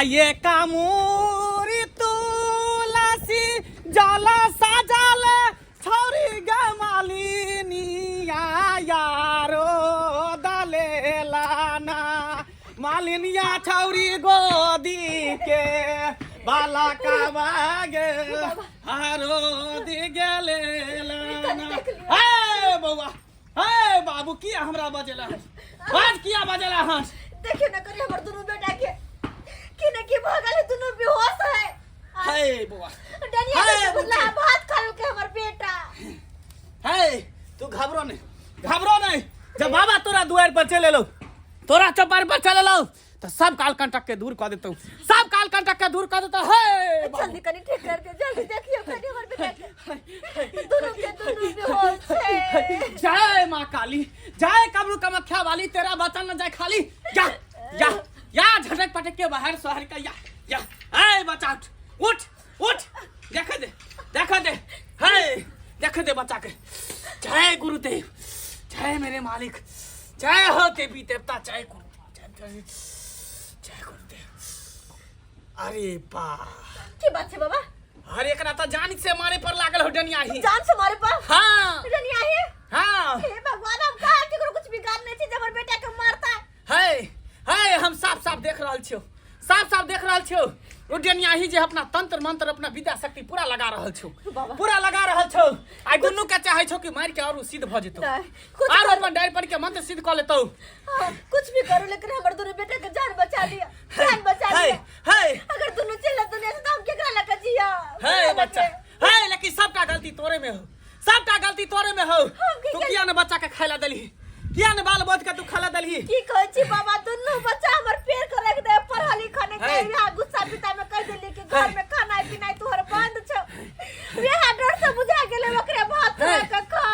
ये कामूरी तुलसी जल सजल छौरी गमालिनिया यारो दलेलाना मालिनिया छौरी गोदी के बाला का बागे हारो दी गेले लाना। हे बौआ, हे बाबू किया हमरा बजेला आज किया बजेला हंस देखिए ना करिए हमर दोनों बेटा के कि न कि भगल दोनों बेहोश है। हे बौआ डनिया के बदला भात खा के हमर बेटा। हे तू घबरो नहीं जब बाबा तोरा दुआर पर चले लो तोरा चौपार पर चले लो तो सब काल कंटक के दूर कर देता हूँ, सब काल कंटक के दूर कर देता हूँ। हे जल्दी कनी ठीक कर दे, जल्दी देखिए कनी हमर बेटा के दोनों के दोनों बेहोश है। जय माँ काली, जय कब्रू कामाख्या वाली, तेरा वचन न जाए खाली। या या या झटक पटक के बाहर शहर का या ए बच्चा उठ उठ देखा दे हे देखा दे बच्चा के। जय गुरुदेव, जय मेरे मालिक, जय हो देवी देवता, जय गुरुदेव। अरे बा की बात है बाबा? अरे एकरा तो जान से मारे पर लागल हो डनिया ही। जान से मारे पर? हाँ डनिया ही? हाँ। हे भगवान, हम कहा कि कुछ बिगाड़ नहीं थी जब हमर बेटा के मारता है। हम साफ देख रहल छियो, साफ देख रहल छियो। ओ डनिया ही जे अपना तंत्र मंत्र अपना विद्या शक्ति पूरा लगा रहल छौ, पूरा लगा रहल छौ। आई दुन्नु के चाहे छौ कि मार के और सिद्ध भ जेतौ और अपन डायर पर के मंत्र सिद्ध कर लेतौ। कुछ भी करो लेकिन हमर दोनों बेटा के जान बचा लिया, जान बचा लिया। अगर दोनों चले दुनिया से तो हम केकरा लगा जिया। है बच्चा है, लेकिन सबका गलती तोरे में हो, सबका गलती तोरे में हो। तू किया न बच्चा के खाइला देली, किया न बाल बच के तू खाला देली? की कहै छी बाबा, दोनों बच्चा हमर पेड़ के रख दे पढ़ा लिखा नहीं के यहाँ गुस्सा पिता में कह देली कि घर में खाना पीना तोहर बंद छ। बेहा डर से बुझा गेले ओकरे भात खा के खा।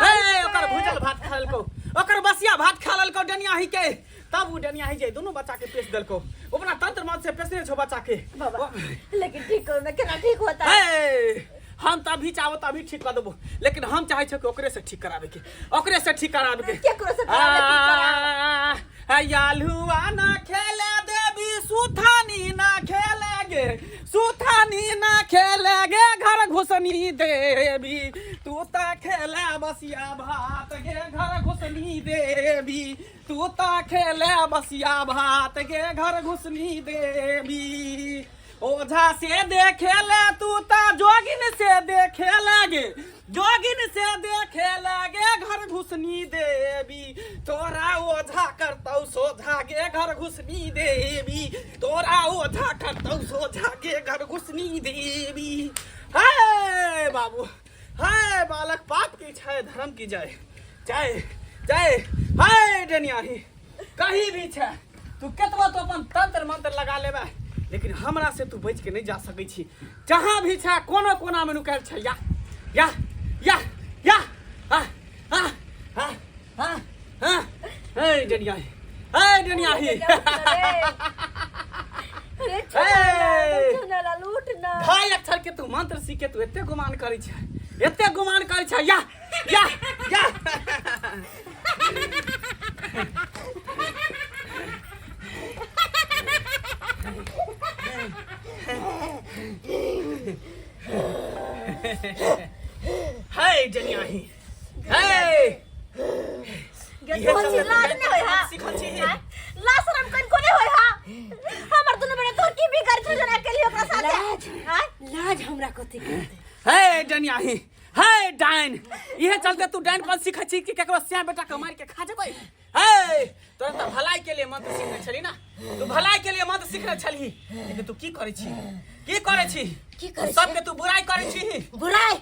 ओकर भुजल भात खा लेलको, ओकर बसिया भात खा लेलको डनिया ही के। तब उ डनिया ही जे दोनों बच्चा के पेश देलको, अपना तंत्र मंत्र से पेशने छो बच्चा के। बाबा लेकिन ठीक करो ना, केना ठीक होता है? हम तभी चाहो तभी ठीक कर देबो, लेकिन हम चाहे छो कि ओकरे से ठीक करावे के, ओकरे से ठीक करावे के। केकरो से करावे? यालुआ ना खेले देवी सुथानी ना खेलेगे, सुथानी ना खेलेगे घर घुसनी देवी। तू ता खेले बसिया भात गे घर घुसनी देवी, तू ता खेले बसिया भात गे घर घुसनी देवी। ओझा से देखे ले तू ता जोगिन से देखे लगे, जोगिन से देखे लगे घर घुसनी देवी। तोरा ओझा करतौ सोझा के घर घुसनी देवी, तोरा ओझा करतौ सोझा के घर घुसनी देवी। हाय बाबू, हाय बालक, पाप की छाय धर्म की जय, जय जय। हाय डनिया ही कहीं भी छे तू केतबा तो अपन तंत्र मंत्र लगा लेबे, लेकिन हमरा से तू बच के नहीं जा सकै छी। जहां भी छा कोनो कोना में नुकायल छ। या या या या हे डनिया ही, हे डनिया ही। अरे चला लूट ना भाई अक्षर के तू मंत्र सीख के तू एते गुमान करै छ, एते गुमान करै छ। या या या हाय डनिया ही, हाय गेट होची लाज नहीं होय हा, ला शरम कन को नहीं होय हा। हमर दोनों बेटा तोर की भी कर जना के लिए ओकरा साथे लाज हमरा कथि करते। हाय डनिया ही, हाय डाइन, इहे चलते तू डाइन पर सीख छी कि केकरो श्याम बेटा के मार के खा जेबै। हाय तोरा त भलाई के लिए मंत्र सीखने छली ना, तू भलाई के लिए मंत्र सीखने छली, लेकिन तू की करै छी, की करै छी? सबके तू बुराई करै छी। बुराई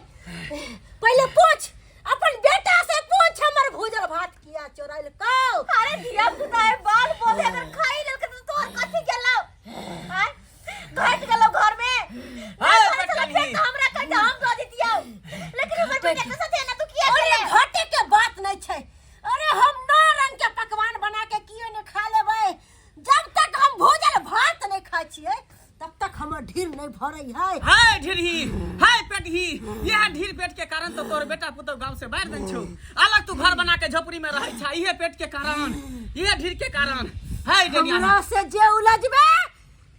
पहले पूछ, अपन बेटा से पूछ हमर भूजल भात किया चोराइल कौ। अरे दिया पुता है बाल बोले अगर खाई लेल के तो तोर कथि गेलौ? हां घट गेलौ घर में। हां हमरा कह हम दो दितियौ, लेकिन हमर बेटा के साथे ना तू किया करे? अरे घटे के बात नहीं छै। अरे हम नौ रंग के पकवान बना के कियो ने खा लेबै, जब तक हम भूजल भात नहीं खाइ छियै तब तक हमर ढीर नहीं भरै है। हाय ढीरही, हाय पेटही, यह ढीर पेट के कारण तो तोर बेटा पुतो गांव से बाहर दन छौ। अलग तू घर बना के झोपड़ी में रहै छ, इहे पेट के कारण, इहे ढीर के कारण। हाय डेनिया हमरा से जे उलझबे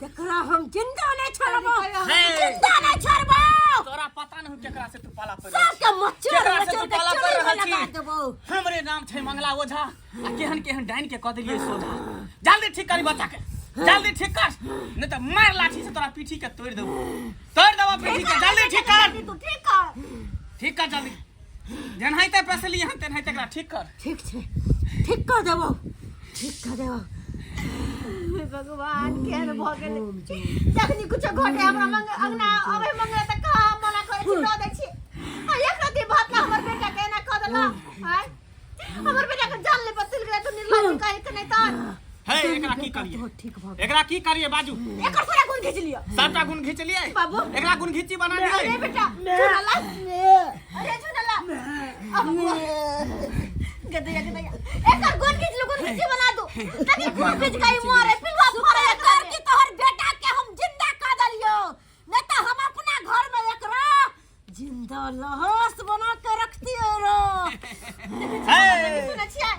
तकरा हम जिंदा नहीं छोड़बो, जिंदा नहीं छोड़बो। तोरा पता नहीं केकरा से तू पाला पड़ सबके मच्छर केकरा से तू पाला पड़ रहल छी। लगा देबो। हमरे नाम छै मंगला ओझा आ केहन केहन डाइन के क देलिए सोझा। जल्दी ठीक करी बच्चा के, जल्दी ठीक कर नहीं तो मार लाठी से तोरा पीठी के तोड़ देबो पीठी के। जल्दी ठीक कर, तू ठीक कर, ठीक कर जल्दी। जनहाइते पैसे लिए हन तेनहाइते एकरा ठीक कर। ठीक छे, ठीक कर देबो, ठीक कर देबो। भगवान केहन भ गेल जखनी कुछ घटे हमरा अंगना अबे मंगला त का मना करे छी द दै छी। आ एक राती भात ना हमर बेटा के ना क देला। हाय हमर बेटा के जान ले पतिल गए तो निर्लज काहे के नहीं त हे एकरा की करिए, ठीक भ एकरा की करिए बाजू। एकर सारा गुण खींच लियो, सबटा गुण खींच लिए बाबू। एकरा गुण खींची बना दिए। अरे बेटा झुनला, अरे झुनला अब गदया एकर गुण खींच लो, गुण खींची बना दो ताकि गुण खींच गई मोरे पिलवा मोरे कर की तोहर बेटा के हम जिंदा कर दलियो नहीं तो हम अपना घर में एकरा जिंदा लाश बना के रखती रो।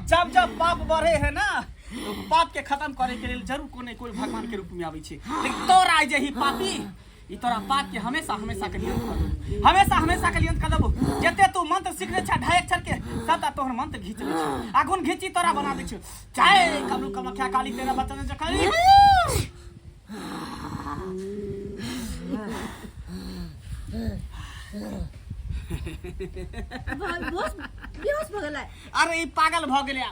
जब जब पाप बढ़े है ना तो पाप के खत्म करे के लिए जरूर कोई कोई भगवान के रूप में आवे छे। लेकिन तोरा जे ही पापी ई तोरा पाप के हमेशा हमेशा के लिए हमेशा के लिए कर देबो। जते तू मंत्र सीखले छ ढाई अक्षर के सबटा तोहर मंत्र घीच ले छ आ गुण घीची तोरा बना दे छ। चाहे कबलू कमख्या काली तेरा बचन जखई बेहोश भ गेलै। अरे ई पागल भ गेलै,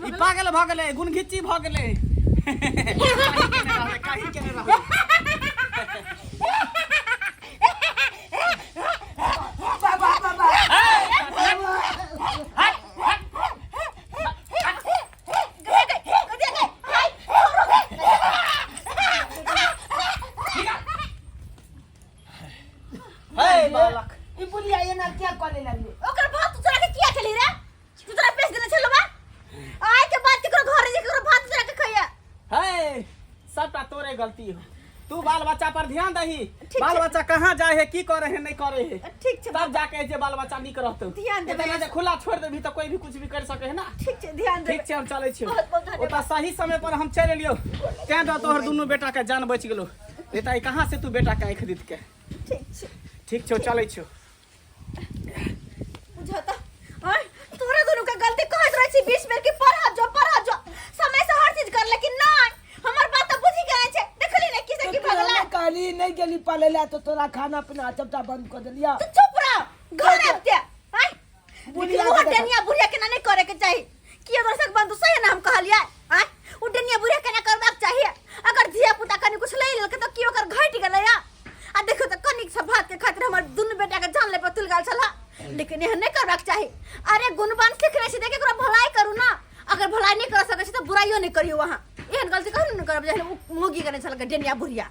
ई पागल भ गेलै, गुण घीची भ गेलै। काहे के नहीं रहे सबटा तोरे गलती हो। तू बाल बच्चा पर ध्यान दही। बाल बच्चा कहाँ जाए है की करे है नहीं करे है ठीक छे, तब जाके जे बाल बच्चा निक रहतो। ध्यान दे, इतना जे खुला छोड़ देबी तो कोई भी कुछ भी कर सके है ना। ठीक छे, ध्यान दे। ठीक छे हम चले छी। बहुत बहुत धन्यवाद। ओता सही समय पर हम चल एलियो तें तो तोहर दुनू बेटा के जान बच गेलो। एता ई कहाँ से तू बेटा के खरीद के। ठीक छे, ठीक छो चले छो। बुझाता ओए तोरा दोनों का गलती कहत रही छी 20 बेर की पर हाथ जो समय से हर चीज कर लेकिन नहीं हमर बात तो बुझी गए छे। देखली नहीं किसे की भगला काली नहीं गेली पालेला तो तोरा खाना पीना सबटा बंद कर दिलिया। तू चुप रह घर आते हाय बुढ़िया डेनिया बुढ़िया के नहीं करे के चाहिए किए दर्शक बंधु सही ना हम कहलिया हाय उ डेनिया बुढ़िया के ना करबाक चाहिए। अगर धिया पुता कनी कुछ ले लेके तो की ओकर घट गेलै या आ देखो तो कनिक से भात के खातिर हमर दुनु बेटा के जान ले पतुल गाल छला लेकिन यह नहीं करबाक चाहिए। अरे गुणवान सीखने से देखे ओकरा भलाई करू ना, अगर भलाई नहीं कर सके तो बुराइयो नहीं करियो। वहां एहन गलती कहू न करब जे मोगी करे छल के डेनिया बुढ़िया।